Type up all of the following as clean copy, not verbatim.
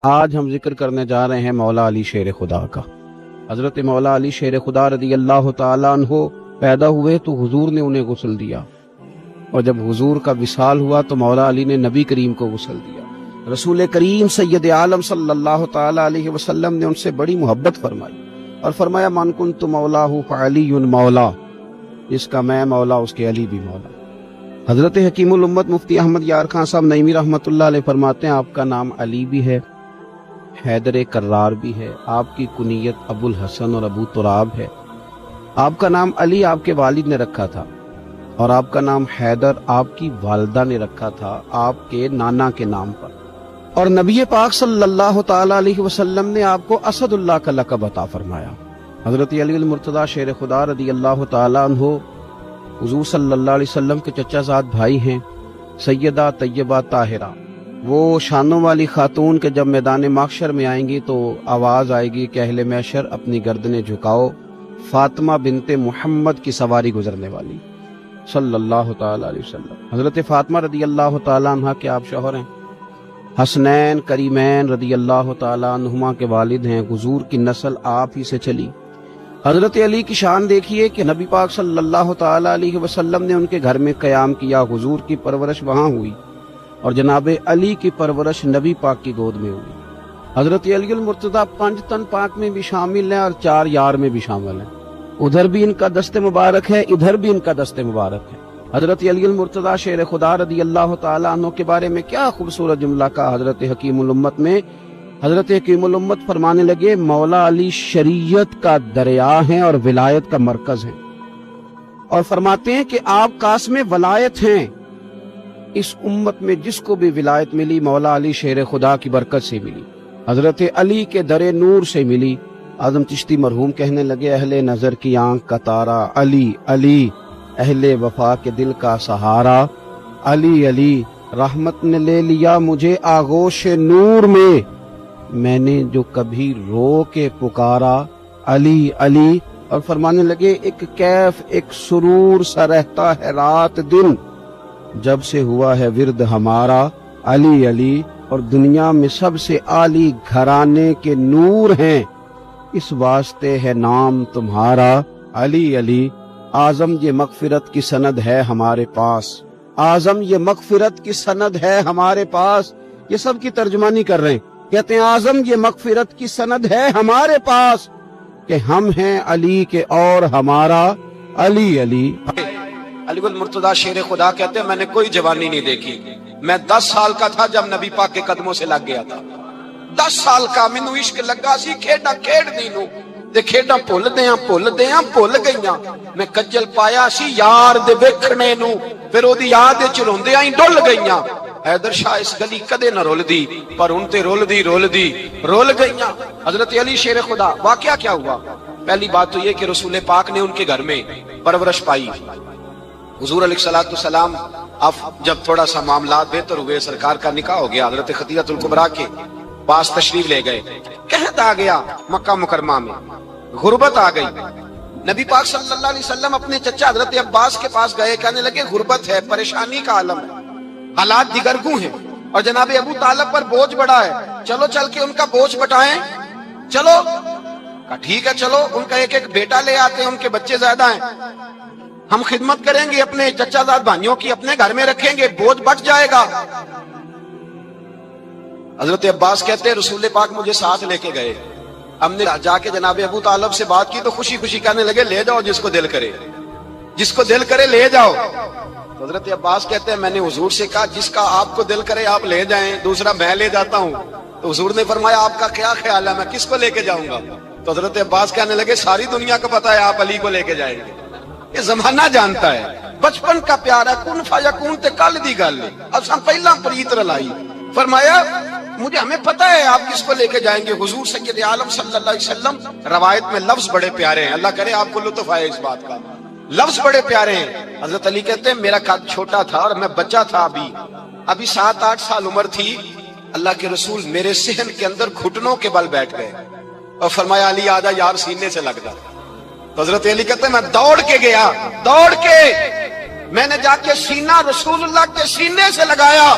آج ہم ذکر کرنے جا رہے ہیں مولا علی شیر خدا کا۔ حضرت مولا علی شیر خدا رضی اللہ تعالیٰ عنہ پیدا ہوئے تو حضور نے انہیں غسل دیا، اور جب حضور کا وصال ہوا تو مولا علی نے نبی کریم کو غسل دیا۔ رسول کریم سید عالم صلی اللہ تعالیٰ علیہ وسلم نے ان سے بڑی محبت فرمائی اور فرمایا من کنت مولاہ فعلی مولا، جس کا میں مولا اس کے علی بھی مولا۔ حضرت حکیم الامت مفتی احمد یار خان صاحب نعیمی رحمۃ اللہ علیہ فرماتے ہیں آپ کا نام علی بھی ہے، حیدر کرار بھی ہے، آپ کی کنیت ابو الحسن اور ابو تراب ہے۔ آپ کا نام علی آپ کے والد نے رکھا تھا، اور آپ کا نام حیدر آپ کی والدہ نے رکھا تھا آپ کے نانا کے نام پر، اور نبی پاک صلی اللہ تعالی علیہ وسلم نے آپ کو اسد اللہ کا لقب عطا فرمایا۔ حضرت علی المرتضیٰ شیر خدا رضی اللہ تعالی عنہ حضور صلی اللہ علیہ وسلم کے چچا زاد بھائی ہیں، سیدہ طیبہ طاہرہ، وہ شانوں والی خاتون کے جب میدان محشر میں آئیں گی تو آواز آئے گی کہ اہل محشر اپنی گردنیں جھکاؤ، فاطمہ بنت محمد کی سواری گزرنے والی صلی اللہ تعالی علیہ وسلم۔ حضرت فاطمہ رضی اللہ تعالی عنہ کے آپ شوہر ہیں، حسنین کریمین رضی اللہ تعالی عنہما کے والد ہیں، حضور کی نسل آپ ہی سے چلی۔ حضرت علی کی شان دیکھیے کہ نبی پاک صلی اللہ تعالی علیہ وسلم نے ان کے گھر میں قیام کیا، حضور کی پرورش وہاں ہوئی، اور جناب علی کی پرورش نبی پاک کی گود میں ہوئی۔ حضرت علی المرتضیٰ 5 تن پاک میں بھی شامل ہیں اور 4 یار میں بھی شامل ہیں، ادھر بھی ان کا دست مبارک ہے، ادھر بھی ان کا دست مبارک ہے۔ حضرت علی المرتضیٰ شیر خدا رضی اللہ تعالیٰ عنہ کے بارے میں کیا خوبصورت جملہ کہا حضرت حکیم الامت میں۔ حضرت حکیم الامت فرمانے لگے مولا علی شریعت کا دریا ہیں اور ولایت کا مرکز ہیں، اور فرماتے ہیں کہ آپ قاسم ولایت ہیں۔ اس امت میں جس کو بھی ولایت ملی مولا علی شیر خدا کی برکت سے ملی، حضرت علی کے در نور سے ملی۔ اعظم چشتی مرحوم کہنے لگے اہل نظر کی آنکھ کا تارا علی علی، اہل وفا کے دل کا سہارا علی علی، رحمت نے لے لیا مجھے آغوش نور میں نے جو کبھی رو کے پکارا علی علی۔ اور فرمانے لگے ایک کیف ایک سرور سا رہتا ہے رات دن، جب سے ہوا ہے ورد ہمارا علی علی، اور دنیا میں سب سے عالی گھرانے کے نور ہیں، اس واسطے ہے نام تمہارا علی علی۔ اعظم یہ مغفرت کی سند ہے ہمارے پاس، اعظم یہ مغفرت کی سند ہے ہمارے پاس۔ یہ سب کی ترجمانی کر رہے ہیں، کہتے ہیں اعظم یہ مغفرت کی سند ہے ہمارے پاس کہ ہم ہیں علی کے اور ہمارا علی علی۔ علی المرتضیٰ شیر خدا کہتے ہیں میں نے کوئی جوانی نہیں دیکھی، میں 10 سال کا تھا جب نبی پاک کے قدموں سے لگ گیا تھا۔ 10 سال کا مینوں عشق لگا سی، کھیڈا کھیڈ دی نو تے کھیڈا بھول گئیاں، میں کجل پایا سی یار دے ویکھنے نو، پھر او دی یاد وچ روندیاں ہی ڈل گئیاں۔ حیدر شاہ اس گلی کدے نہ رول دی، پر ان تے رول دی گئیاں۔ حضرت علی شیر خدا واقعہ کیا ہوا؟ پہلی بات تو یہ کہ رسول پاک نے ان کے گھر میں پرورش پائی۔ حضور علیہ الصلوۃ والسلام اب جب تھوڑا سا معاملات بہتر ہوئے، سرکار کا نکاح ہو گیا، حضرت خدیجہ الکبریٰ کے پاس تشریف لے گئے، قحط آ گیا مکہ مکرمہ میں، غربت آ گئی۔ نبی پاک صلی اللہ علیہ وسلم اپنے چچا حضرت عباس کے پاس گئے، کہنے لگے غربت ہے، پریشانی کا عالم ہے، حالات دیگرگوں ہیں، اور جناب ابو طالب پر بوجھ بڑا ہے، چلو چل کے ان کا بوجھ بٹائیں۔ چلو کہا ٹھیک ہے، چلو ان کا ایک ایک بیٹا لے آتے ہیں، ان کے بچے زیادہ ہیں، ہم خدمت کریں گے اپنے چچا زاد بھائیوں کی، اپنے گھر میں رکھیں گے، بوجھ بٹ جائے گا۔ حضرت عباس کہتے ہیں رسول پاک مجھے ساتھ لے کے گئے، ہم نے جا کے جناب ابو طالب سے بات کی تو خوشی خوشی کہنے لگے لے جاؤ جس کو دل کرے لے جاؤ۔ تو حضرت عباس کہتے ہیں میں نے حضور سے کہا جس کا آپ کو دل کرے آپ لے جائیں، دوسرا میں لے جاتا ہوں۔ تو حضور نے فرمایا آپ کا کیا خیال ہے، میں کس کو لے کے جاؤں گا؟ تو حضرت عباس کہنے لگے ساری دنیا کو پتا ہے آپ علی کو لے کے جائیں گے، یہ زمانہ جانتا ہے، بچپن کا پیار ہے، کن فیکون تے کل دی گل ہے، اب پہلا پریت رلائی۔ فرمایا مجھے ہمیں پتہ ہے آپ کس کو لے کے جائیں گے، حضور سید عالم صلی اللہ علیہ وسلم۔ روایت میں لفظ بڑے پیارے ہیں، اللہ کرے آپ کو لطف آئے اس بات کا، لفظ بڑے پیارے ہیں۔ حضرت علی کہتے ہیں میرا قد چھوٹا تھا اور میں بچہ تھا، ابھی 7-8 سال عمر تھی، اللہ کے رسول میرے صحن کے اندر گھٹنوں کے بل بیٹھ گئے اور فرمایا علی آجا یار سینے سے لگ جا۔ تو حضرت علی کہتے ہیں میں دوڑ کے گیا، میں نے جا کے سینہ رسول اللہ کے سینے سے لگایا۔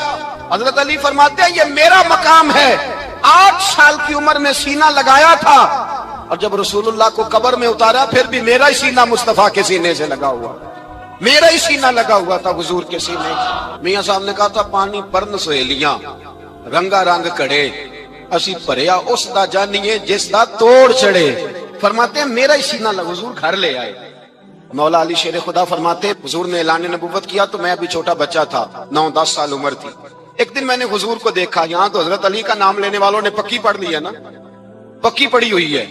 حضرت علی فرماتے ہیں یہ میرا مقام ہے، 8 साल की उम्र में सीना लगाया था, और जब रसूलुल्लाह को कब्र में उतारा फिर भी मेरा ही सीना मुस्तफा के सीने से लगा हुआ, मेरा ही सीना लगा हुआ था हुजूर के सीने। मियां साहब ने कहा था पानी परन सहेलियां रंगा रंग कड़े, असी भरिया उस दा जानिए जिस दा तोड़ चढ़े। फरमाते मेरा ही सीना लगा, हुजूर घर ले आए। मौला अली शेर खुदा फरमाते हुजूर ने ऐलान नबूवत किया तो मैं अभी छोटा बच्चा था, 9-10 साल उम्र थी। एक दिन मैंने हुजूर को देखा, यहाँ तो हजरत अली का नाम लेने वालों ने पक्की पढ़ ली है ना, पक्की पड़ी हुई है,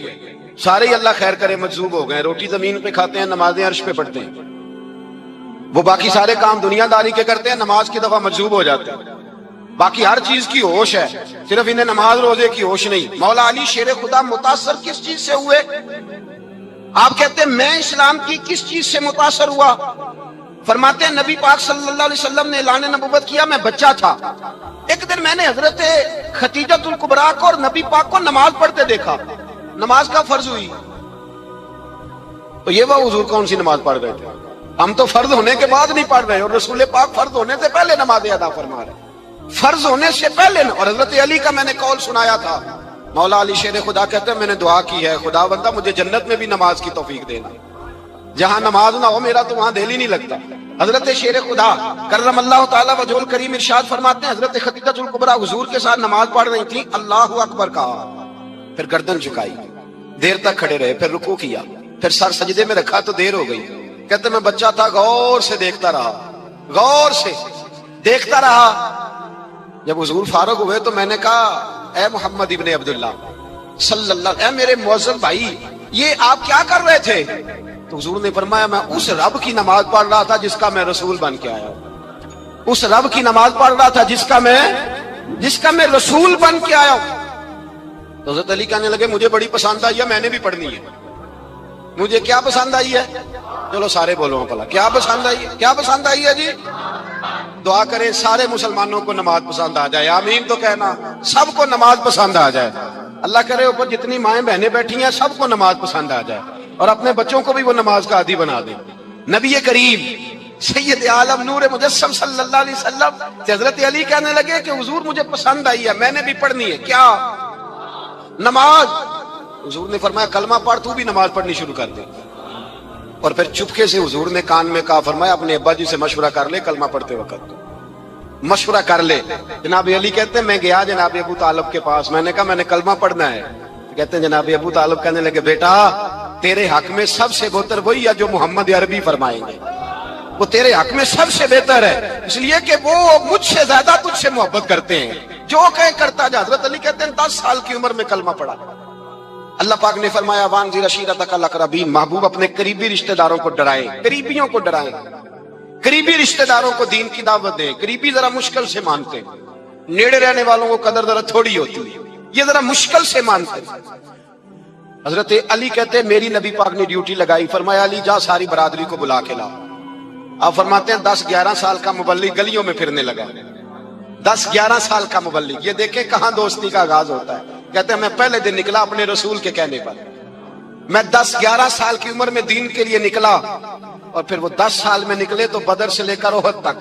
सारे ही अल्लाह खैर करे मजजूब हो गए, रोटी जमीन पे खाते हैं, नमाजें अर्श पे पढ़ते हैं, वो बाकी सारे काम दुनियादारी के करते हैं, नमाज की दफा मजजूब हो जाते हैं, बाकी हर चीज की होश है, सिर्फ इन्हें नमाज रोजे की होश नहीं। मौला अली शेर खुदा मुतासर किस चीज से हुए? आप कहते हैं मैं इस्लाम की किस चीज से मुतासर हुआ? फरमाते हैं नबी पाक सल्लल्लाहु अलैहि वसल्लम ने ऐलान नबूवत किया, मैं बच्चा था, एक दिन मैंने हजरत खतीजतुल कुबरा को और नबी पाक को नमाज पढ़ते देखा, नमाज का फर्ज हुई, तो ये वो हुजूर कौन सी नमाज पढ़ रहे थे? हम तो फर्ज होने के बाद नहीं पढ़ रहे, और रसूल पाक फर्ज होने से पहले नमाज अदा फरमा रहे, फर्ज होने से पहले। और हजरत अली का मैंने कौल सुनाया था, मौला अली शेर खुदा कहते हैं मैंने दुआ की है, खुदा बंदा मुझे जन्नत में भी नमाज की तौफीक देना, जहां नमाज ना हो मेरा तो वहां दिल ही नहीं लगता। हजरत शेर खुदा करमल्लाहु ताला वजहुल करीम इरशाद फरमाते हैं हजरत खतीजतुल कुबरा हुजूर के साथ नमाज पढ़ रही थी, अल्लाहु अकबर कहा, फिर गर्दन झुकाई, देर तक खड़े रहे, फिर रुकू किया, फिर सर सजदे में रखा तो देर हो गई। कहते मैं बच्चा था, गौर से देखता रहा, गौर से देखता रहा। जब हुजूर फारूक हुए तो मैंने कहा ए मोहम्मद इब्ने अब्दुल्लाह सल्लल्लाहु, ए मेरे मुअज्जम भाई ये आप क्या कर रहे थे? तो हुजूर ने फरमाया मैं उस रब की नमाज पढ़ रहा था जिसका मैं रसूल बन के आया हूं, उस रब की नमाज पढ़ रहा था जिसका मैं रसूल बन के आया हूं। तो हज़रत अली कहने लगे मुझे बड़ी पसंद आई है, मैंने भी पढ़नी है। मुझे क्या पसंद आई है? चलो सारे बोलो भला क्या पसंद आई है? क्या पसंद आई है जी? दुआ करें सारे मुसलमानों को नमाज पसंद आ जाए, आमीन तो कहना, सबको नमाज पसंद आ जाए। अल्लाह करे ऊपर जितनी माएं बहनें बैठी हैं सबको नमाज पसंद आ जाए, और अपने बच्चों को भी वो नमाज का आदी बना दे। नबी करीम सैयद आलम नूर मुजस्सम सल्लल्लाहु अलैहि वसल्लम हजरत अली कहने लगे कि हुजूर मुझे पसंद आई है, मैंने भी पढ़नी है। क्या? नमाज। हुजूर ने फरमाया कलमा पढ़, तू भी नमाज पढ़नी शुरू कर दे। और फिर चुपके से हुजूर ने कान में कहा, फरमाया अपने अब्बा जी से मशवरा कर ले, कलमा पढ़ते वक्त मशवरा कर ले। जनाब अली कहते हैं मैं गया जनाब अबू तालिब के पास, मैंने कहा मैंने कलमा पढ़ना है। कहते हैं जनाब अबू तालिब कहने लगे बेटा तेरे हक में सबसे बेहतर वही है जो मोहम्मद अरबी फरमाएंगे, वो तेरे हक में सबसे बेहतर है, इसलिए कि वो मुझसे ज्यादा तुझसे मोहब्बत करते हैं, जो कहे करता जा। हजरत अली कहते हैं 10 साल की उम्र में कलमा पढ़ा। अल्लाह पाक ने फरमाया वानज़िर अशीरतकल अक़रबीन, महबूब अपने करीबी रिश्तेदारों को डराए, करीबियों को डराए, करीबी रिश्तेदारों को दीन की दावत दें। करीबी जरा मुश्किल से मानते हैं, नेड़े रहने वालों को कदर जरा थोड़ी होती है, ये जरा मुश्किल से मानते हैं। हजरत अली कहते हैं मेरी नबी पाक ने ड्यूटी लगाई, फरमाया अली जा सारी बरादरी को बुला के ला। आप फरमाते हैं 10-11 साल का मुबल्लिग गलियों में फिरने लगा, 10-11 साल का मुबल्लिग। ये देखें कहां दोस्ती का आगाज होता है। कहते हैं मैं पहले दिन निकला अपने रसूल के कहने पर, मैं 10-11 साल की उम्र में दीन के लिए निकला, और फिर वो 10 साल में निकले तो बदर से लेकर ओहद तक,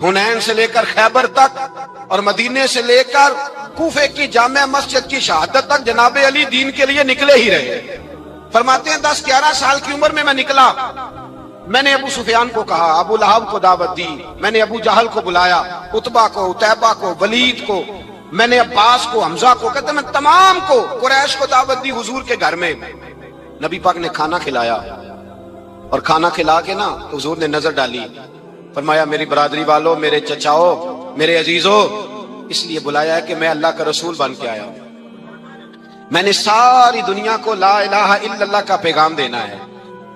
हुनैन से लेकर खैबर तक, और मदीने से लेकर कूफे की जामे मस्जिद की शहादत तक जनाबे अली दीन के लिए निकले ही रहे। फरमाते हैं 10-11 साल की उम्र में मैं निकला, मैंने अबू सुफियान को कहा, अबू लहब को दावत दी, मैंने अबू जहल को बुलाया, उतबा को, उतैबा को, वलीद को, मैंने अब्बास को, हमजा को, कहते मैं तमाम को, कुरैश को दावत दी हुजूर के घर में। नबी पाक ने खाना खिलाया, और खाना खिला के ना तो हुजूर ने नजर डाली, फरमाया मेरी बरादरी वालों, मेरे चचाओ, मेरे अजीजों, इसलिए बुलाया है कि मैं अल्लाह का रसूल बन के आया हूं, मैंने सारी दुनिया को ला इलाहा इल्लल्लाह का पैगाम देना है,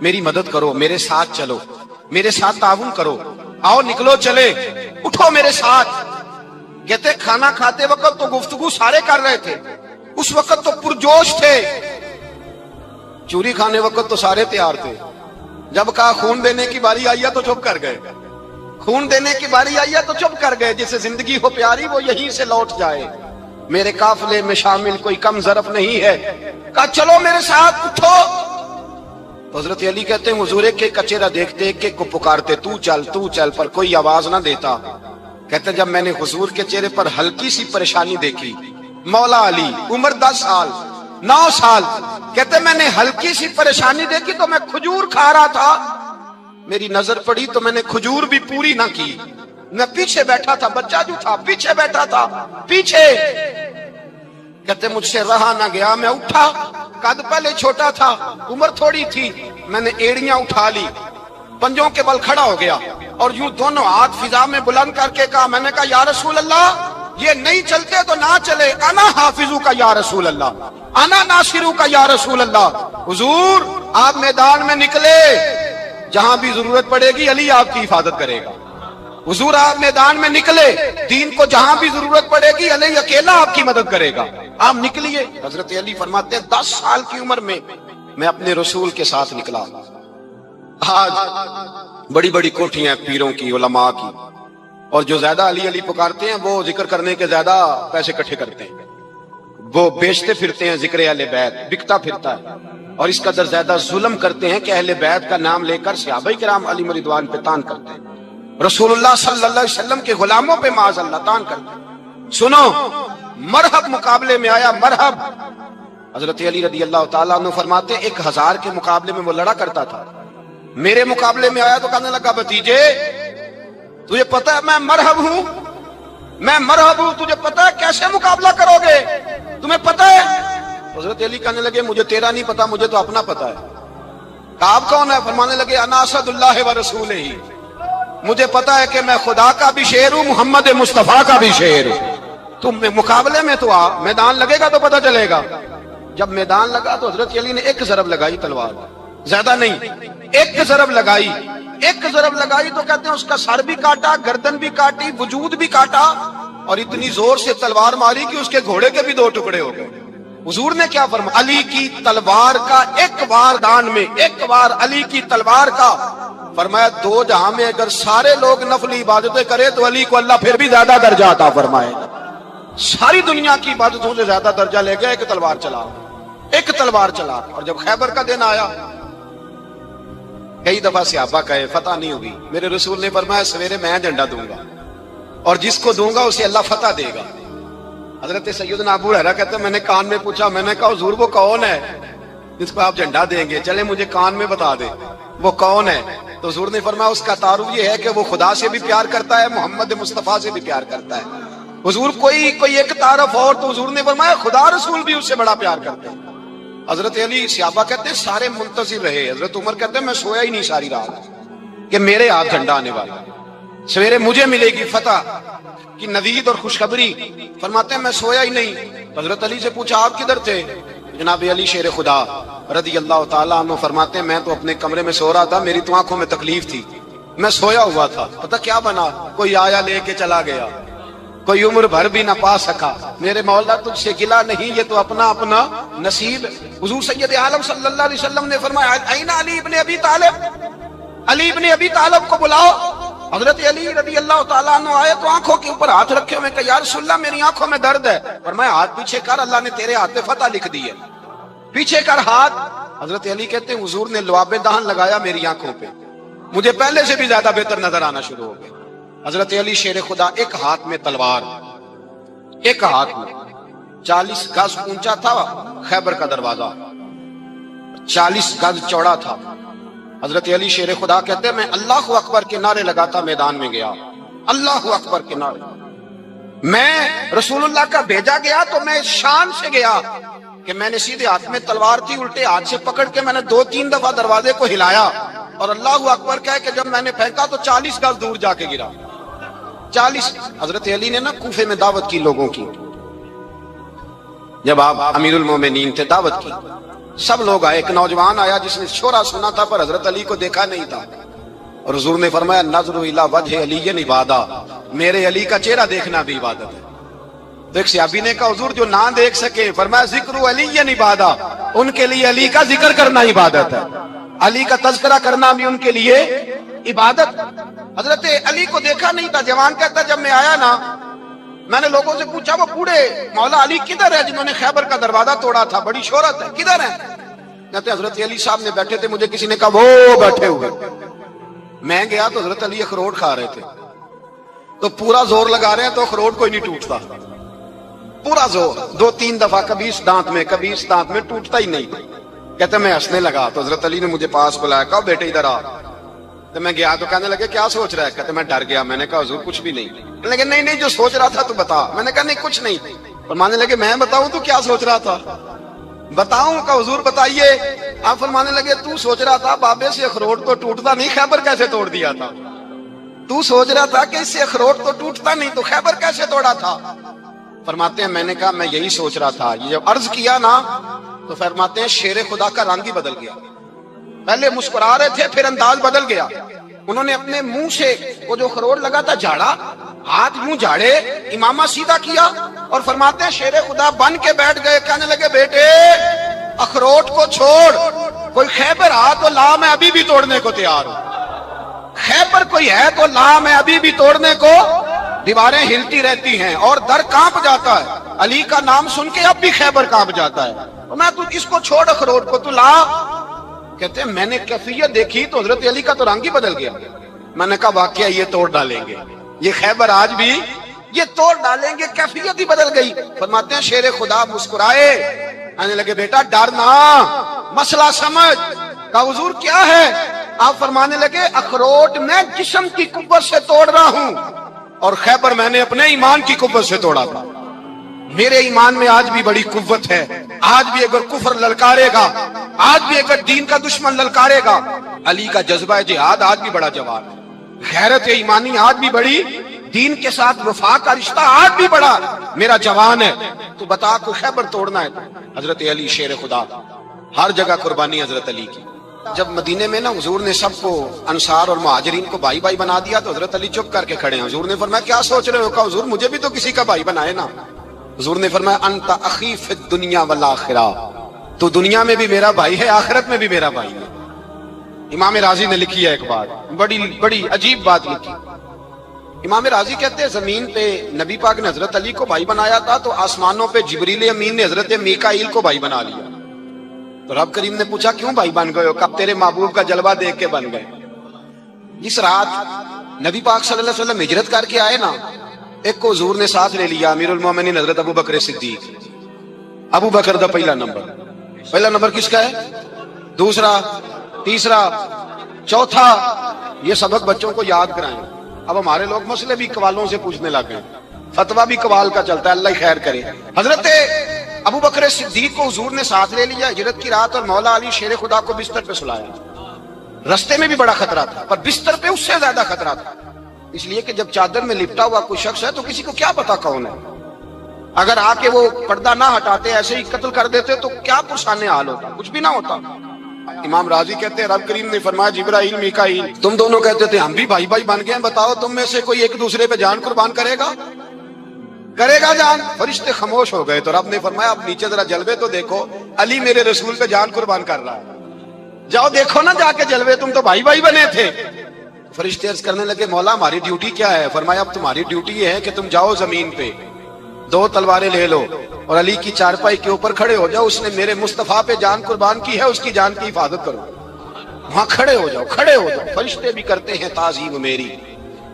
मेरी मदद करो, मेरे साथ चलो, मेरे साथ ताउन करो, आओ निकलो चले, उठो मेरे साथ। कहते खाना खाते वक्त तो गुफ्तगू सारे कर रहे थे, उस वक्त तो पुरजोश थे, चूरी खाने वक्त तो सारे तैयार थे, जब कहा खून देने की बारी आई है तो चुप कर गए, खून देने की बारी आई है तो चुप कर गए, जिसे जिंदगी हो प्यारी वो यहीं से लौट जाए, मेरे काफिले में शामिल कोई कम ज़रफ नहीं है। कहा चलो मेरे साथ उठो। तो हजरत अली कहते हैं हुजूर एक कचेरा देखते, एक को पुकारते तू चल, पर कोई आवाज ना देता। कहते जब मैंने हुजूर के चेहरे पर हल्की सी परेशानी देखी, मौला अली, उम्र 10 साल, 9 साल। कहते मैंने हल्की सी परेशानी देखी तो मैं खजूर खा रहा था, मेरी नजर पड़ी तो मैंने खजूर भी पूरी ना की। मैं पीछे बैठा था, बच्चा जो था पीछे बैठा था, पीछे। कहते मुझसे रहा ना गया, मैं उठा, कद पहले छोटा था, उम्र थोड़ी थी, मैंने एड़ियां उठा ली, पंजों के बल खड़ा हो गया और यूं दोनों हाथ फिजा में बुलंद करके कहा, मैंने कहा या रसूल अल्लाह, ये नहीं चलते तो ना चले, अना हाफिजू का या रसूल अल्लाह, अना नासिरू का या रसूल अल्लाह। हुजूर आप मैदान में निकले, जहां भी जरूरत पड़ेगी अली आपकी हिफाजत करेगा। हुजूर आप मैदान में निकले, दीन को जहां भी जरूरत पड़ेगी अली अकेला आपकी मदद करेगा, आप निकलिए। हजरत अली फरमाते हैं 10 साल की उम्र में मैं अपने रसूल के साथ निकला। आज बड़ी बड़ी कोठियां पीरों की, उलमा की, और जो ज्यादा अली अली पुकारते हैं वो जिक्र करने के ज्यादा पैसे इकट्ठे करते हैं, वो बेचते फिरते हैं जिक्र अहले बैत, बिकता फिरता है, और इस कदर ज्यादा जुल्म करते हैं कि अहले बैत का नाम लेकर सहाबा किराम अली रिदवान पे तान करते हैं, रसूलुल्लाह सल्लल्लाहु अलैहि वसल्लम के गुलामों पे माज़अल्लाह तान करते हैं। सुनो, मरहब मुकाबले में आया, मरहब। हजरत अली रदी अल्लाह ताला अन्हु फरमाते 1000 के मुकाबले में वो लड़ा करता था, मेरे मुकाबले में आया तो कहने लगा, भतीजे तुझे पता है मैं मरहब हूं, मैं मरहब हूं, तुझे पता है कैसे मुकाबला करोगे, तुम्हें पता है? हजरत अली कहने लगे, मुझे तेरा नहीं पता, मुझे तो अपना पता है। आप कौन है? फरमाने लगे, अना असदुल्लाह व रसूल ही, मुझे पता है कि मैं खुदा का भी शेर हूं, मोहम्मद मुस्तफा का भी शेर हूं। तुम मुकाबले में तो आ, मैदान लगेगा तो पता चलेगा। जब मैदान लगा तो हजरत अली ने एक जरब लगाई तलवार, ज्यादा नहीं, एक जरब लगाई, एक जरब लगाई तो कहते हैं उसका सर भी काटा, गर्दन भी काटी, वजूद भी काटा, और इतनी जोर से तलवार मारी कि उसके घोड़े के भी 2 टुकड़े हो गए। हुजूर ने क्या फरमाया? अली की तलवार का एक बार दान में, एक बार अली की तलवार का, फरमाया 2 जहां में अगर सारे लोग नफली इबादतें करें तो अली को अल्लाह फिर भी ज्यादा दर्जा अता फरमाएगा। सारी दुनिया की इबादतों से ज्यादा दर्जा ले गया एक तलवार चला, एक तलवार चला। और जब खैबर का दिन आया, कई दफा सहाबा कहे फतह नहीं होगी, मेरे रसूल ने फरमाया सवेरे मैं झंडा दूंगा और जिसको दूंगा उसे अल्लाह फतह देगा। हजरत सैयदना अबू हुरैरा कहते हैं मैंने कान में पूछा, मैंने कहा हुजूर वो कौन है जिसको आप झंडा देंगे, चले मुझे कान में बता दे वो कौन है। तो हुजूर ने फरमाया उसका तारुफ ये है कि वो खुदा से भी प्यार करता है, मोहम्मद मुस्तफा से भी प्यार करता है। हुजूर कोई एक तारफ और, तो हुजूर ने फरमाया खुदा रसूल भी उससे बड़ा प्यार करते हैं। हजरत अली सहाबा कहते हैं सारे मुंतजिर रहे। हजरत उमर कहते हैं मैं सोया ही नहीं सारी रात कि मेरे हाथ झंडा आने वाला, सवेरे मुझे मिलेगी फतह की नवीद और खुशखबरी। फरमाते हैं मैं सोया ही नहीं। हजरत अली से पूछा आप किधर थे? जनाब अली शेर खुदा रदी अल्लाह ताला अन्हु फरमाते हैं मैं तो अपने कमरे में सो रहा था, मेरी तो आंखों में तकलीफ थी, मैं सोया हुआ था, पता क्या बना, कोई आया लेके चला गया, कोई उम्र भर भी ना पा सका। मेरे मौला तुझसे गिला नहीं, ये तो अपना अपना नसीब। हुजूर सैयद आलम सल्लल्लाहु अलैहि वसल्लम ने फरमाया ऐना अली इब्ने अबी तालिब, अली इब्ने अबी तालिब को बुलाओ। हजरत अली रदी अल्लाह ताला अन्हु आए तो आंखों के ऊपर हाथ रखे हुए, कहा या रसूलल्लाह मेरी आंखों में दर्द है। फरमाया हाथ पीछे कर, अल्लाह ने तेरे हाथ पे फतह लिख दी है, पीछे कर हाथ। हजरत अली कहते हैं हुजूर ने लुआबे दहन लगाया मेरी आंखों पे, मुझे पहले से भी ज्यादा बेहतर नजर आना शुरू हो गया। हजरत अली शेर खुदा, एक हाथ में तलवार, एक हाथ में 40 गज ऊंचा था खैबर का दरवाजा, 40 गज चौड़ा था। हजरत अली शेर खुदा कहते हैं मैं अल्लाह अकबर के नारे लगाता मैदान में गया, अल्लाह अकबर के नारे। मैं रसूलुल्लाह का भेजा गया तो मैं शान से गया कि मैंने सीधे हाथ में तलवार थी, उल्टे हाथ से पकड़ के मैंने 2-3 दफा दरवाजे को हिलाया और अल्लाह अकबर कह के जब मैंने फेंका तो 40 गज दूर जाके गिरा। 40। हजरत अली ने ना कूफे में दावत की लोगों की, जब आप अमीरुल मोमिनीन थे, दावत की, सब लोग आए। एक नौजवान आया जिसने शोरा सुना था पर हजरत अली को देखा नहीं था, और हुजूर ने फरमाया नज़रु इला वजह अली इबादत, मेरे अली का चेहरा देखना भी इबादत है। तो एक सहाबी ने कहा हुजूर जो ना देख सके, फरमाया जिक्र अली इबादत, उनके लिए अली का जिक्र करना इबादत है, अली का तज़किरा करना भी उनके लिए इबादत। हजरत अली को देखा नहीं था। जवान कहता जब मैं आया ना, मैंने लोगों से पूछा वो बूढ़े मौला अली किधर है जिन्होंने खैबर का दरवाजा तोड़ा था, बड़ी शोहरत है, किधर है? कहते हजरत अली साहब ने बैठे थे, मुझे किसी ने कहा वो बैठे हुए। मैं गया तो हजरत अली अखरोट खा रहे थे, तो पूरा जोर लगा रहे हैं तो अखरोट कोई नहीं टूटता। पूरा जोर, 2-3 दफा, कभी इस दांत में कभी इस दांत में, टूटता ही नहीं। कहते मैं हंसने लगा तो हजरत अली ने मुझे पास बुलाया, कहा बेटे इधर आ। तो मैं गया तो कहने लगे क्या सोच रहा है? कहते मैं डर गया। मैंने कहा हुजूर कुछ भी नहीं। लेकिन नहीं नहीं, जो सोच रहा था तू बता। मैंने कहा नहीं कुछ नहीं। फरमाने लगे मैं बताऊं तू क्या सोच रहा था? बताऊं? का हुजूर बताइए। आप फरमाने लगे तू सोच रहा था बाबे से अखरोट तो टूटता नहीं, खैबर कैसे तोड़ दिया था? तू सोच रहा था कि इससे अखरोट तो टूटता नहीं, तो खैबर कैसे तोड़ा था? फरमाते हैं मैंने कहा मैं यही सोच रहा था। ये जब अर्ज किया ना तो फरमाते हैं शेर खुदा का रंग ही बदल गया। पहले मुस्कुरा रहे थे, फिर अंदाज बदल गया। उन्होंने अपने मुंह से वो जो अखरोट लगा था झाड़ा, हाथ यूं झाड़े, इमामा सीधा किया और फरमाते हैं शेर खुदा बन के बैठ गए। कहने लगे बेटे अखरोट को छोड़, कोई खैबर आ तो ला, मैं अभी भी तोड़ने को तैयार हूं। खैबर कोई है तो ला, मैं अभी भी तोड़ने को। दीवारें हिलती रहती हैं और दर कांप जाता है। अली का नाम सुन के अब भी खैबर कांप जाता है। तो मैं तू इसको छोड़ अखरोट को, तू ला। कहते हैं मैंने कैफियत देखी तो हजरत अली का तो रंग ही बदल गया। मैंने कहा वाकया ये तोड़ डालेंगे, ये खैबर आज भी ये तोड़ डालेंगे, कैफियत ही बदल गई। फरमाते हैं शेर खुदा मुस्कुराए, आने लगे बेटा डर ना, मसला समझ। कहा हुजूर क्या है? आप फरमाने लगे अखरोट मैं जिस्म की कुव्वत से तोड़ रहा हूं और खैबर मैंने अपने ईमान की कुव्वत से तोड़ा था। मेरे ईमान में आज भी बड़ी कुव्वत है। आज भी अगर कुफर ललकारेगा, आज भी अगर दीन का दुश्मन ललकारेगा, अली का जज्बा जिहाद आज भी बड़ा जवान है। गैरत ईमानी आज भी बड़ी, दीन के साथ वफा का रिश्ता आज भी बड़ा मेरा जवान है। तो बता को खैबर तोड़ना है? हजरत अली शेर खुदा, हर जगह कुर्बानी हजरत अली की। जब मदीने में ना हुजूर ने सबको अंसार और मुहाजिरीन को भाई भाई बना दिया तो हजरत अली चुप करके खड़े हैं। हुजूर ने फरमाया क्या सोच रहे हो? कहा हुजूर मुझे भी तो किसी का भाई बनाए ना। हुजूर ने फरमाया अंता अखी फिद दुनिया वल आखिरा, तो दुनिया में भी मेरा भाई है, आखिरत में भी मेरा भाई है। इमाम राजी ने लिखी है एक बात, बड़ी बड़ी अजीब बात लिखी। इमाम राजी कहते हैं जमीन पे नबी पाक ने हजरत अली को भाई बनाया था तो आसमानों पे जिब्रील अमीन ने हजरत मीकाईल को भाई बना लिया। तो रब करीम ने पूछा क्यों भाई बन गए हो? कब तेरे महबूब का जलवा देख के बन गए। जिस रात नबी पाक सल्लल्लाहु अलैहि वसल्लम हिजरत करके आए ना, एक को हुजूर ने साथ ले लिया, अमीरुल मोमिनीन हजरत अबू बकर सिद्दीक। अबू बकर दा पहला नंबर किसका है? दूसरा, तीसरा, चौथा। ये सबक बच्चों को याद कराएं। अब हमारे लोग मसले भी कवालों से पूछने लग गए, फतवा भी कवाल का चलता है, अल्लाह खैर करे। हजरत अबू बकर सिद्दीक को हुजूर ने साथ ले लिया हिजरत की रात और मौला अली शेर खुदा को बिस्तर पे सुलाया। रस्ते में भी बड़ा खतरा था पर बिस्तर पे उससे ज्यादा खतरा था, इसलिए कि जब चादर में लिपटा हुआ कोई शख्स है तो किसी को क्या पता कौन है। अगर आके वो पर्दा ना हटाते ऐसे ही कत्ल कर देते तो क्या पुरसाने हाल होता, कुछ भी ना होता। इमाम राजी कहते हैं रब करीम ने फरमाया जिब्राइल मीकाईल तुम दोनों कहते थे हम भी भाई भाई बन गए, बताओ तुम में से कोई एक दूसरे पे जान कुर्बान करेगा जान? फरिश्ते खामोश हो गए। तो रब ने फरमाया अब नीचे जरा जलवे तो देखो, अली मेरे रसूल पे जान कुर्बान कर रहा है, जाओ देखो ना जाके जलवे, तुम तो भाई भाई बने थे। फरिश्ते अर्ज करने लगे मौला हमारी ड्यूटी क्या है? फरमाया अब तुम्हारी ड्यूटी ये है कि तुम जाओ जमीन पे 2 तलवारें ले लो और अली की चारपाई के ऊपर खड़े हो जाओ, उसने मेरे मुस्तफा पे जान कुर्बान की है, उसकी जान की हिफाजत करो। वहां खड़े हो जाओ, खड़े हो जाओ। फरिश्ते भी करते हैं ताजीम मेरी,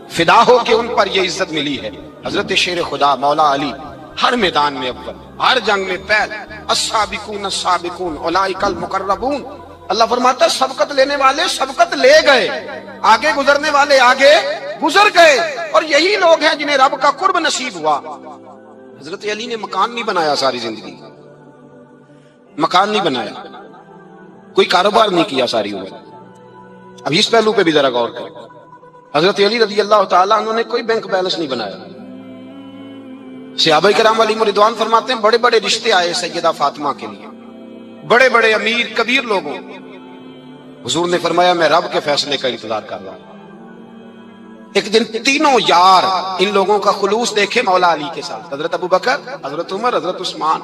फिदा हो के उन पर ये इज्जत मिली है। हजरत शेर खुदा मौला अली हर मैदान में अव्वल, हर जंग में पहल, अस्साबिकून अस्साबिकून उलाइकल मुकर्रबून। अल्लाह फरमाता है सबकत लेने वाले सबकत ले गए, आगे गुजरने वाले आगे गुजर गए, और यही लोग हैं जिन्हें रब का कुर्ब नसीब हुआ। हजरत अली ने मकान नहीं बनाया, सारी जिंदगी मकान नहीं बनाया, कोई कारोबार नहीं किया सारी उम्र। अब इस पहलू पे भी जरा गौर करें। हजरत अली रजी अल्लाह तआला अन्हु ने कोई बैंक बैलेंस नहीं बनाया। सहाबा किराम अलैहिम रिदवान फरमाते हैं बड़े बड़े रिश्ते आए सैयदा फातिमा के लिए, बड़े बड़े अमीर कबीर लोगों। हुजूर ने फरमाया मैं रब के फैसले का इंतजार कर रहा हूं। एक दिन तीनों यार इन लोगों का खुलूस देखे मौला अली के साथ, हजरत अबू बकर, हजरत उमर, हजरत उस्मान।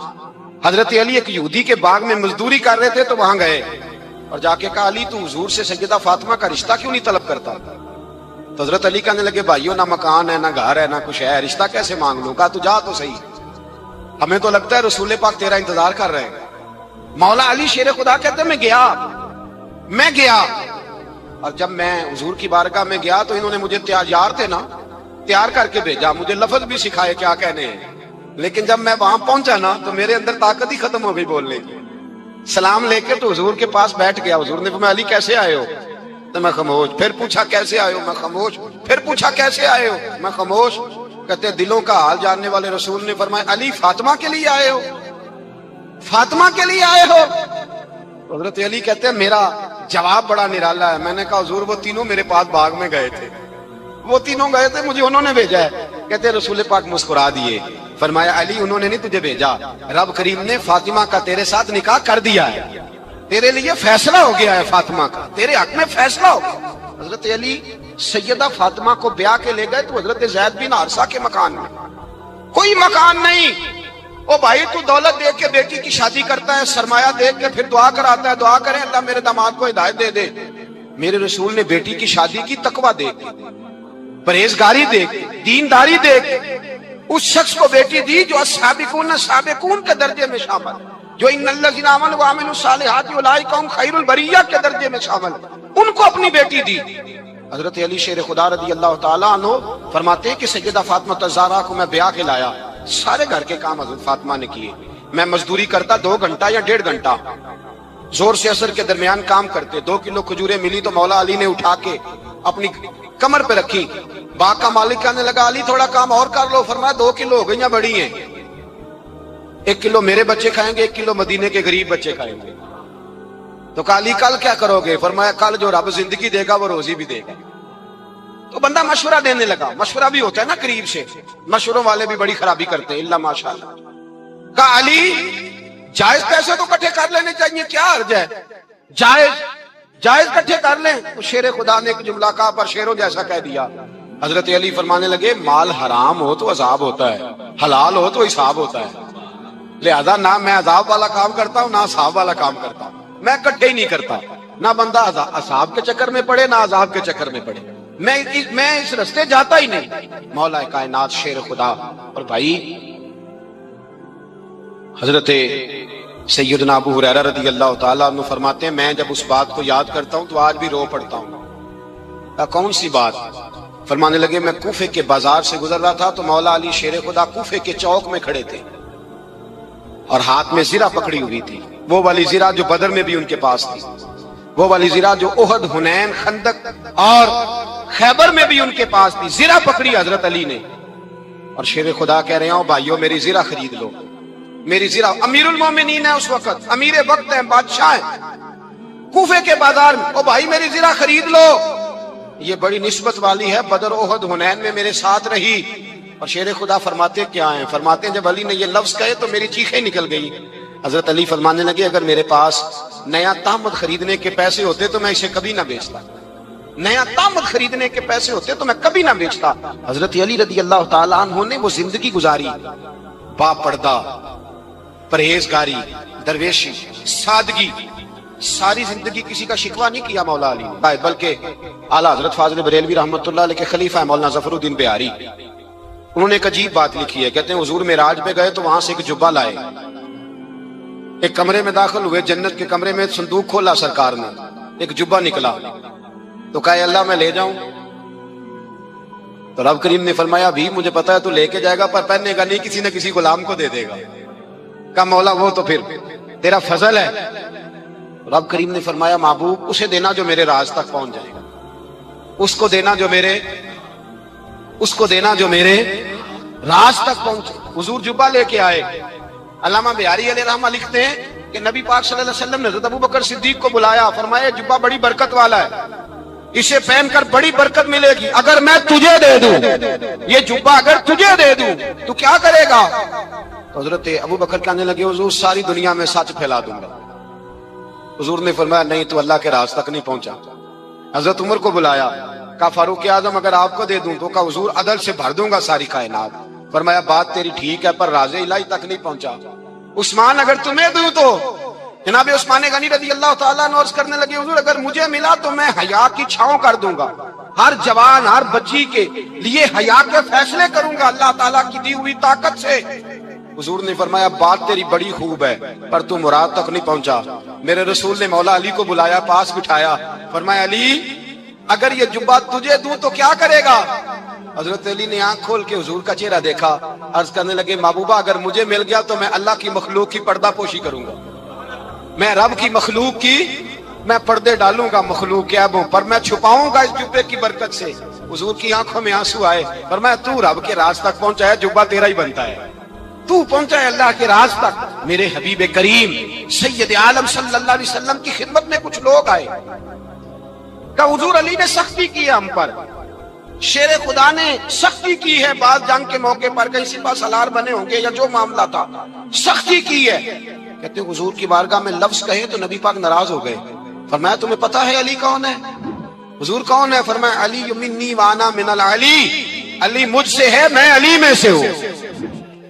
हजरत अली एक यहूदी के बाग में मजदूरी कर रहे थे तो वहां गए और जाके कहा अली तू हुजूर से सैयदा फातिमा का रिश्ता क्यों नहीं तलब करता? तो हजरत अली कहने लगे भाइयों ना मकान है ना घर है ना कुछ है, रिश्ता कैसे मांग लूं? कहा तू जा तो सही, हमें तो लगता है रसूल पाक तेरा इंतजार कर रहे हैं। मौला अली शेर खुदा कहते मैं गया और जब मैं हुजूर की बारगाह में गया तो इन्होंने मुझे तैयार थे ना, तैयार करके भेजा, मुझे लफ्ज भी सिखाए क्या कहने हैं। لیکن جب میں وہاں پہنچا نا تو میرے اندر طاقت ہی ختم ہو گئی بولنے کی. سلام لے کے تو حضور کے پاس بیٹھ گیا. حضور نے فرمایا علی کیسے آئے ہو؟ تو میں خاموش. پھر پوچھا کیسے آئے ہو؟ میں خاموش. پھر پوچھا کیسے آئے ہو؟ میں خاموش. کہتے دلوں کا حال جاننے والے رسول نے فرمایا علی فاطمہ کے لیے آئے ہو؟ فاطمہ کے لیے آئے ہو؟ حضرت علی کہتے ہیں میرا جواب بڑا نرالا ہے. میں نے کہا حضور وہ تینوں میرے پاس باغ میں گئے تھے, وہ تینوں گئے تھے, مجھے انہوں نے بھیجا ہے. کہتے ہیں رسول پاک مسکرا دیے, فرمایا علی انہوں نے نہیں تجھے بھیجا, رب کریم نے فاطمہ کا تیرے ساتھ نکاح کر دیا ہے, تیرے لیے فیصلہ ہو گیا ہے فاطمہ کا, تیرے حق میں فیصلہ ہو گیا. حضرت علی سیدہ فاطمہ کو بیاہ کے لے گئے تو حضرت زید بن حارثہ کے مکان میں, کوئی مکان نہیں. او بھائی تو دولت دیکھ کے بیٹی کی شادی کرتا ہے, سرمایہ دیکھ کے پھر دعا کراتا ہے, دعا کریں اللہ میرے داماد کو ہدایت دے دے. میرے رسول نے بیٹی کی شادی کی تقوی دیکھ کے, پرہیزگاری دیکھ کے, دینداری دیکھ کے اس شخص کو بیٹی دی جو السابقون سابقون کے درجے میں شامل, جو ان الذین آمنوا وعملوا الصالحات اولئک هم خیر البریہ کے درجے میں شامل, ان کو اپنی بیٹی دی. حضرت علی شیر خدا رضی اللہ تعالیٰ عنہ فرماتے ہیں کہ سیدہ فاطمہ الزہرا کو میں بیاہ کے لایا, سارے گھر کے کام حضرت فاطمہ نے کیے. میں مزدوری کرتا 2 گھنٹہ یا 1.5 گھنٹہ, زور سے اثر کے درمیان کام کرتے. 2 کلو کھجوریں ملی تو مولا علی نے اٹھا کے اپنی کمر پہ رکھی. باغ کا مالک کہنے لگا علی تھوڑا کام اور کر لو. فرمایا 2 کلو ہو گئیں بڑی ہیں, 1 کلو میرے بچے کھائیں گے, 1 کلو مدینے کے غریب بچے کھائیں گے. تو کہا علی کل کیا کرو گے؟ فرمایا کل جو رب زندگی دے گا وہ روزی بھی دے گا. تو بندہ مشورہ دینے لگا. مشورہ بھی ہوتا ہے نا قریب سے, مشوروں والے بھی بڑی خرابی کرتے ہیں اللہ ماشاءاللہ. کہا علی جائز پیسے تو کٹھے کر لینے چاہیے, کیا حرج ہے, جائز کٹھے کر لیں. شیر خدا نے ایک جملہ کہا پر شیروں جیسا کہہ دیا. حضرت علی فرمانے لگے مال حرام ہو تو عذاب ہوتا ہے, حلال ہو تو حساب ہوتا ہے, لہذا نہ میں عذاب والا کام کرتا ہوں نہ حساب والا کام کرتا ہوں, میں کٹھے ہی نہیں کرتا. نہ بندہ عذاب کے چکر میں پڑے نہ عذاب کے چکر میں پڑے, میں اس رستے جاتا ہی نہیں. مولا کائنات شیر خدا. اور بھائی حضرت سیدنا ابو ہریرہ رضی اللہ تعالیٰ عنہ فرماتے ہیں میں جب اس بات کو یاد کرتا ہوں تو آج بھی رو پڑتا ہوں. کون سی بات؟ فرمانے لگے میں کوفے کے بازار سے گزر رہا تھا تو مولا علی شیر خدا کوفے کے چوک میں کھڑے تھے اور ہاتھ میں زرہ پکڑی ہوئی تھی, وہ والی زرہ جو بدر میں بھی ان کے پاس تھی, وہ والی زرہ جو احد, حنین, خندق اور خیبر میں بھی ان کے پاس تھی. زرہ پکڑی حضرت علی نے اور شیر خدا کہہ رہے ہیں بھائیو میری زرہ خرید لو. میری زرہ, امیر المومنین ہے اس وقت, امیر وقت ہے, بادشاہ ہے, کوفے کے بازار میں, او بھائی میری زرہ خرید لو. یہ بڑی نسبت والی ہے, بدر, احد, حنین میں میرے ساتھ رہی. اور شیر خدا فرماتے کیا ہیں؟ فرماتے ہیں جب علی نے یہ لفظ کہے تو میری چیخیں نکل گئی. حضرت علی فرمانے لگے اگر میرے پاس نیا تامت خریدنے کے پیسے ہوتے تو میں اسے کبھی نہ بیچتا, نیا تامت خریدنے کے پیسے ہوتے تو میں کبھی نہ بیچتا. حضرت علی رضی اللہ تعالیٰ عنہ نے وہ زندگی گزاری, با پردہ, پرہیزگاری, درویشی, سادگی, ساری زندگی کسی کا شکوہ نہیں کیا مولا علی نے, بلکہ اعلیٰ حضرت فاضل بریلوی رحمۃ اللہ علیہ کے خلیفہ ہے مولانا ظفر الدین بہاری, انہوں نے ایک عجیب بات لکھی ہے. کہتے ہیں حضور معراج پہ گئے تو وہاں سے ایک جبہ لائے, ایک کمرے میں داخل ہوئے, جنت کے کمرے میں صندوق کھولا سرکار نے, ایک جبہ نکلا تو کہا اللہ میں لے جاؤں. تو رب کریم نے فرمایا بھی مجھے پتا ہے تو لے کے جائے گا پر پہننے گا نہیں, کسی نہ کسی غلام کو دے دے گا. کہا مولا وہ تو پھر تیرا فضل ہے. رب کریم نے فرمایا محبوب اسے دینا جو میرے راز تک پہنچ جائے گا, اس کو دینا جو میرے راز تک پہنچے. حضور جبہ لے کے آئے. علامہ بہاری علیہ رحمہ لکھتے ہیں کہ نبی پاک صلی اللہ علیہ وسلم نے حضرت ابو بکر صدیق کو بلایا, فرمایا جبہ بڑی برکت والا ہے, اسے پہن کر بڑی برکت ملے گی, اگر میں تجھے دے دوں, یہ جبہ اگر تجھے دے دوں تو کیا کرے گا؟ تو حضرت ابو بکر کہنے لگے حضور ساری دنیا میں سچ پھیلا دوں گا. حضور نے فرمایا نہیں تو اللہ کے راز تک نہیں پہنچا. حضرت عمر کو بلایا, کہا فاروق اعظم اگر آپ کو دے دوں تو کہا حضور عدل سے بھر دوں گا ساری کائنات. فرمایا بات تیری ٹھیک ہے پر راز الہی تک نہیں پہنچا. عثمان اگر تمہیں دوں تو جناب عثمان غنی رضی اللہ تعالیٰ عنہ عرض کرنے لگے حضور اگر مجھے ملا تو میں حیا کی چھاؤں کر دوں گا, ہر جوان ہر بچی کے لیے حیا کے فیصلے کروں گا اللہ تعالیٰ کی دی ہوئی طاقت سے. حضور نے فرمایا بات تیری بڑی خوب ہے پر تو مراد تک نہیں پہنچا. میرے رسول نے مولا علی کو بلایا, پاس بٹھایا, فرمایا علی اگر یہ جبہ تجھے دوں تو کیا کرے گا؟ حضرت علی نے آنکھ کھول کے حضور کا چہرہ دیکھا، عرض کرنے لگے محبوبہ اگر مجھے مل گیا تو میں اللہ کی مخلوق کی پردہ پوشی کروں گا، میں رب کی مخلوق کی میں پردے ڈالوں گا مخلوق کے عیبوں پر، میں چھپاؤں گا اس جبے کی برکت سے۔ حضور کی آنکھوں میں آنسو آئے، فرمایا تو رب کے راز تک پہنچا ہے، جبہ تیرا ہی بنتا ہے، تو پہنچا ہے اللہ کے راز تک۔ میرے حبیب کریم سید عالم صلی اللہ علیہ وسلم کی خدمت میں کچھ لوگ آئے کہ حضور علی نے سختی کی ہے ہم پر، شیر خدا نے سختی کی ہے، بعض جنگ کے موقع پر کہیں سپاہ سالار بنے ہوں گے یا جو معاملہ تھا، سختی کی ہے۔ کہتے ہیں حضور کی بارگاہ میں لفظ کہے تو نبی پاک ناراض ہو گئے۔ فرمایا تمہیں پتا ہے علی کون ہے؟ حضور کون ہے؟ فرمایا علی منی وانا من العلی، علی مجھ سے ہے میں علی میں سے ہوں،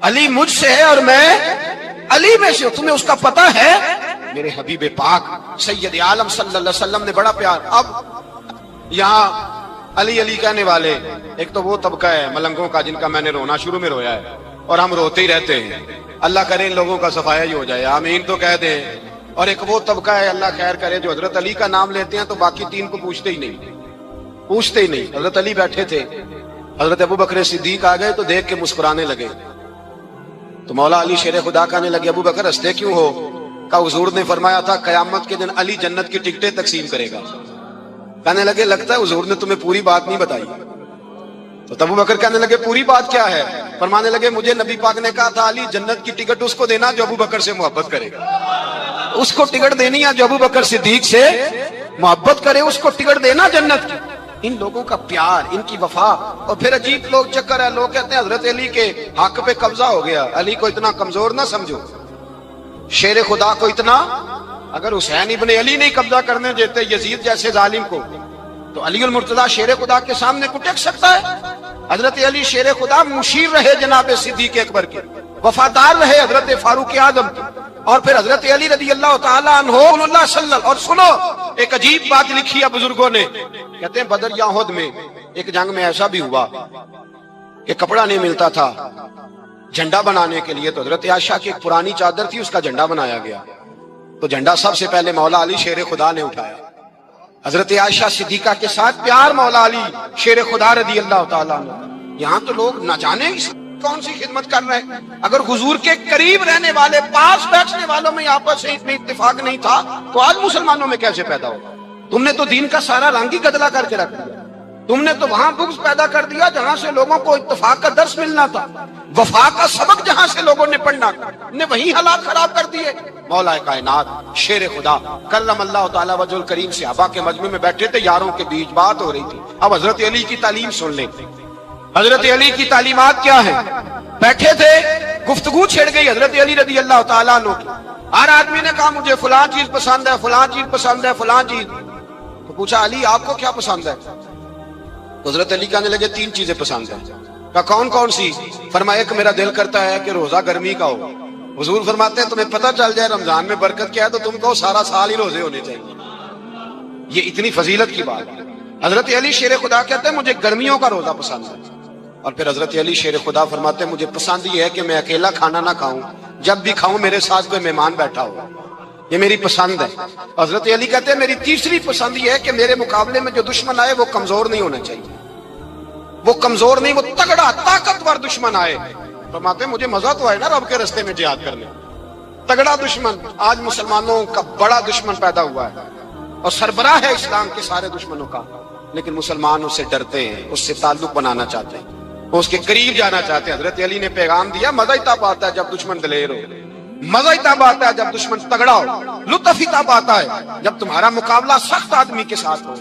علی مجھ سے ہے اور میں علی میں سے ہوں، تمہیں اس کا پتہ ہے؟ میرے حبیب پاک سید عالم صلی اللہ علیہ وسلم نے بڑا پیار۔ اب یہاں علی علی کہنے والے ایک تو وہ طبقہ ہے ملنگوں کا جن کا میں نے رونا شروع میں رویا ہے اور ہم روتے ہی رہتے ہیں، اللہ کرے ان لوگوں کا صفایا ہی ہو جائے، آمین تو کہہ دیں۔ اور ایک وہ طبقہ ہے اللہ خیر کرے جو حضرت علی کا نام لیتے ہیں تو باقی تین کو پوچھتے ہی نہیں۔ حضرت علی بیٹھے تھے، حضرت ابو بکر صدیق آ گئے تو دیکھ کے مسکرانے لگے، تو مولا علی شیر خدا کہنے لگے ابو بکر ہنستے کیوں ہو؟ کہ حضور نے فرمایا تھا قیامت کے دن علی جنت کی ٹکٹیں تقسیم کرے گا۔ کہنے لگے لگتا ہے حضور نے تمہیں پوری بات نہیں بتائی۔ تو ابو بکر کہنے لگے پوری بات کیا ہے؟ فرمانے لگے مجھے نبی پاک نے کہا تھا علی جنت کی ٹکٹ اس کو دینا جو ابو بکر سے محبت کرے گا، اس کو ٹکٹ دینی ہے جو ابو بکر صدیق سے محبت کرے، اس کو ٹکٹ دینا جنت کی۔ ان لوگوں کا پیار، ان کی وفا۔ اور پھر عجیب لوگ چکر ہے، لوگ کہتے ہیں حضرت علی کے حق پہ قبضہ ہو گیا، علی کو اتنا کمزور نہ سمجھو، شیر خدا کو اتنا، اگر حسین ابن علی نہیں قبضہ کرنے دیتے یزید جیسے ظالم کو تو علی المرتضیٰ شیر خدا کے سامنے کو ٹک سکتا ہے؟ حضرت علی شیر خدا مشیر رہے جناب صدیق اکبر کے، وفادار رہے حضرت فاروق اعظم کے، اور پھر حضرت علی رضی اللہ تعالیٰ عنہ اللہ صلی اللہ۔ اور سنو ایک عجیب بات لکھی ہے بزرگوں نے، کہتے ہیں بدر یا احد میں ایک جنگ میں ایسا بھی ہوا کہ کپڑا نہیں ملتا تھا جھنڈا بنانے کے لیے، تو حضرت عائشہ کی ایک پرانی چادر تھی، اس کا جھنڈا بنایا گیا، تو جھنڈا سب سے پہلے مولا علی شیر خدا نے اٹھایا۔ حضرت عائشہ صدیقہ کے ساتھ پیار مولا علی شیر خدا رضی اللہ تعالیٰ عنہ۔ یہاں تو لوگ نہ جانے کون سی خدمت کر رہے ہیں۔ اگر حضور کے قریب رہنے والے، پاس بیٹھنے والوں میں آپس میں اتفاق نہیں تھا تو آج مسلمانوں میں کیسے پیدا ہو؟ تم نے تو دین کا سارا رنگ ہی گدلا کر کے رکھ دیا، تم نے تو وہاں بغض پیدا کر دیا جہاں سے لوگوں کو اتفاق کا درس ملنا تھا، وفا کا سبق جہاں سے لوگوں نے پڑھنا تھا، نے وہی حالات خراب کر دیے۔ مولا کائنات شیر خدا کرم اللہ تعالیٰ وجہ الکریم صحابہ کے مجمع میں بیٹھے تھے، یاروں کے بیچ بات ہو رہی تھی۔ اب حضرت علی کی تعلیم سن لیں، حضرت علی کی تعلیمات کیا ہیں؟ بیٹھے تھے، گفتگو چھڑ گئی حضرت علی رضی اللہ تعالیٰ عنہ کی، ہر آدمی نے کہا مجھے فلاں چیز پسند ہے، فلاں چیز پسند ہے، فلاں چیز۔ تو پوچھا علی آپ کو کیا پسند ہے؟ حضرت علی کہنے لگے تین چیزیں پسند ہیں۔ کہا کون کون سی؟ فرمایا ایک میرا دل کرتا ہے کہ روزہ گرمی کا ہو۔ حضور فرماتے ہیں تمہیں پتہ چل جائے رمضان میں برکت کیا ہے تو تم کو سارا سال ہی روزے ہونے چاہیے، یہ اتنی فضیلت کی بات ہے۔ حضرت علی شیر خدا کہتے ہیں مجھے گرمیوں کا روزہ پسند ہے، اور پھر حضرت علی شیر خدا فرماتے ہیں مجھے پسند یہ ہے کہ میں اکیلا کھانا نہ کھاؤں، جب بھی کھاؤں میرے ساتھ کوئی مہمان بیٹھا ہو، یہ میری پسند ہے۔ حضرت علی کہتے ہیں میری تیسری پسند یہ ہے کہ میرے مقابلے میں جو دشمن آئے وہ کمزور نہیں ہونا چاہیے، وہ کمزور نہیں، وہ تگڑا طاقتور دشمن آئے۔ فرماتے ہیں مجھے مزہ تو آئے نا رب کے رستے میں جہاد کرنے، تگڑا دشمن۔ آج مسلمانوں کا بڑا دشمن پیدا ہوا ہے اور سربراہ ہے اسلام کے سارے دشمنوں کا، لیکن مسلمان اس سے ڈرتے ہیں، اس سے تعلق بنانا چاہتے ہیں، وہ اس کے قریب جانا چاہتے ہیں۔ حضرت علی نے پیغام دیا مزہ ہی تب آتا ہے جب دشمن دلیر ہو، مزہ ہی تب آتا ہے جب دشمن تگڑا ہو، لطف ہی تب آتا ہے جب تمہارا مقابلہ سخت آدمی کے ساتھ ہو۔